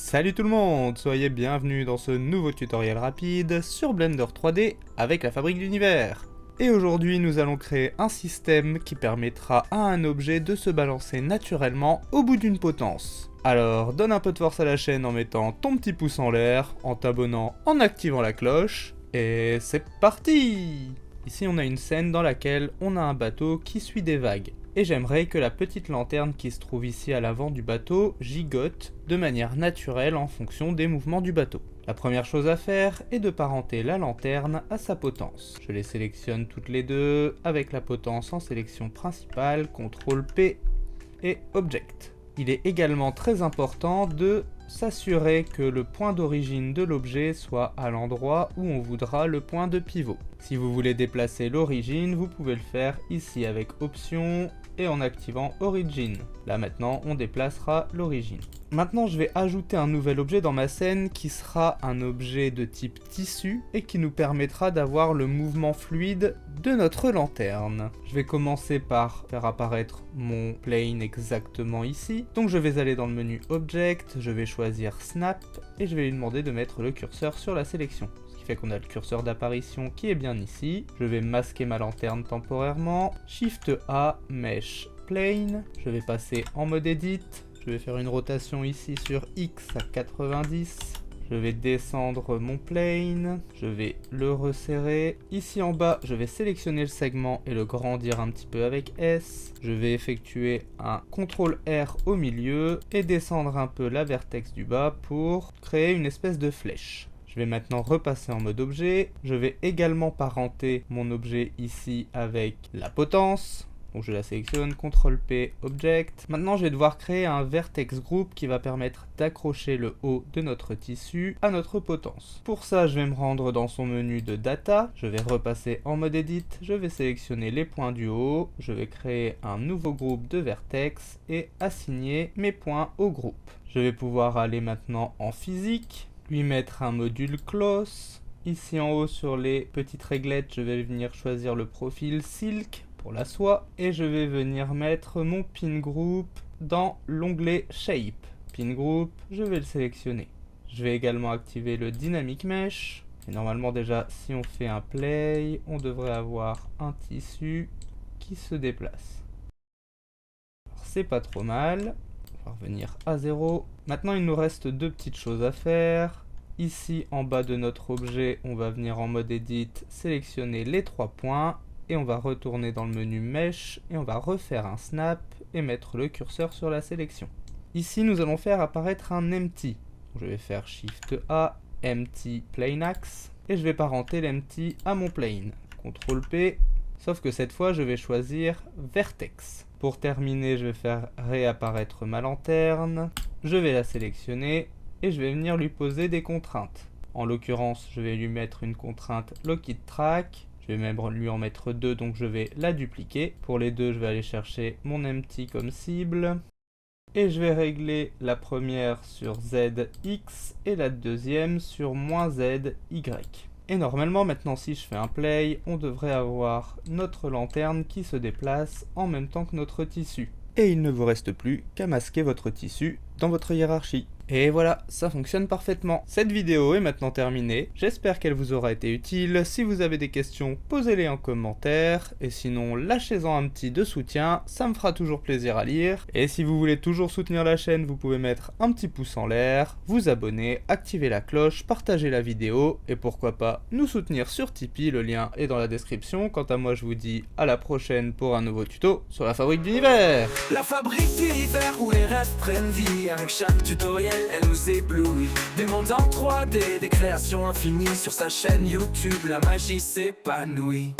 Salut tout le monde, soyez bienvenus dans ce nouveau tutoriel rapide sur Blender 3D avec la fabrique d'univers. Et aujourd'hui nous allons créer un système qui permettra à un objet de se balancer naturellement au bout d'une potence. Alors donne un peu de force à la chaîne en mettant ton petit pouce en l'air, en t'abonnant, en activant la cloche, et c'est parti! Ici on a une scène dans laquelle on a un bateau qui suit des vagues. Et j'aimerais que la petite lanterne qui se trouve ici à l'avant du bateau gigote de manière naturelle en fonction des mouvements du bateau. La première chose à faire est de parenter la lanterne à sa potence. Je les sélectionne toutes les deux avec la potence en sélection principale, CTRL P et Object. Il est également très important de s'assurer que le point d'origine de l'objet soit à l'endroit où on voudra le point de pivot. Si vous voulez déplacer l'origine, vous pouvez le faire ici avec Option et en activant Origin. Là maintenant, on déplacera l'origine. Maintenant, je vais ajouter un nouvel objet dans ma scène qui sera un objet de type tissu et qui nous permettra d'avoir le mouvement fluide de notre lanterne. Je vais commencer par faire apparaître mon plane exactement ici. Donc je vais aller dans le menu Object, je vais choisir Snap et je vais lui demander de mettre le curseur sur la sélection. Fait qu'on a le curseur d'apparition qui est bien ici. Je vais masquer ma lanterne temporairement. Shift A, Mesh Plane. Je vais passer en mode Edit. Je vais faire une rotation ici sur X à 90. Je vais descendre mon plane. Je vais le resserrer. Ici en bas, je vais sélectionner le segment et le grandir un petit peu avec S. Je vais effectuer un CTRL R au milieu et descendre un peu la vertex du bas pour créer une espèce de flèche. Je vais maintenant repasser en mode objet. Je vais également parenter mon objet ici avec la potence. Donc je la sélectionne, CTRL P, Object. Maintenant je vais devoir créer un vertex group qui va permettre d'accrocher le haut de notre tissu à notre potence. Pour ça je vais me rendre dans son menu de data. Je vais repasser en mode edit. Je vais sélectionner les points du haut. Je vais créer un nouveau groupe de vertex et assigner mes points au groupe. Je vais pouvoir aller maintenant en physique. Lui mettre un module close. Ici en haut sur les petites réglettes, je vais venir choisir le profil silk pour la soie et je vais venir mettre mon pin group dans l'onglet shape. Pin group, je vais le sélectionner. Je vais également activer le dynamic mesh. Et normalement déjà, si on fait un play, on devrait avoir un tissu qui se déplace. C'est pas trop mal. On va revenir à 0. Maintenant, il nous reste deux petites choses à faire. Ici, en bas de notre objet, on va venir en mode Edit, sélectionner les trois points et on va retourner dans le menu Mesh et on va refaire un snap et mettre le curseur sur la sélection. Ici, nous allons faire apparaître un empty. Je vais faire Shift A, Empty Plane Axe et je vais parenter l'empty à mon plane. CTRL P, sauf que cette fois, je vais choisir Vertex. Pour terminer, je vais faire réapparaître ma lanterne. Je vais la sélectionner et je vais venir lui poser des contraintes. En l'occurrence, je vais lui mettre une contrainte Lockit Track. Je vais même lui en mettre deux, donc je vais la dupliquer. Pour les deux, je vais aller chercher mon empty comme cible. Et je vais régler la première sur ZX et la deuxième sur -ZY. Et normalement, maintenant, si je fais un play, on devrait avoir notre lanterne qui se déplace en même temps que notre tissu. Et il ne vous reste plus qu'à masquer votre tissu dans votre hiérarchie. Et voilà, ça fonctionne parfaitement. Cette vidéo est maintenant terminée. J'espère qu'elle vous aura été utile. Si vous avez des questions, posez-les en commentaire. Et sinon, lâchez-en un petit de soutien. Ça me fera toujours plaisir à lire. Et si vous voulez toujours soutenir la chaîne, vous pouvez mettre un petit pouce en l'air, vous abonner, activer la cloche, partager la vidéo. Et pourquoi pas nous soutenir sur Tipeee. Le lien est dans la description. Quant à moi, je vous dis à la prochaine pour un nouveau tuto sur la fabrique d'univers. La fabrique d'univers où les rêves prennent vie. Avec chaque tutoriel, elle nous éblouit. Des mondes en 3D, des créations infinies. Sur sa chaîne YouTube, la magie s'épanouit.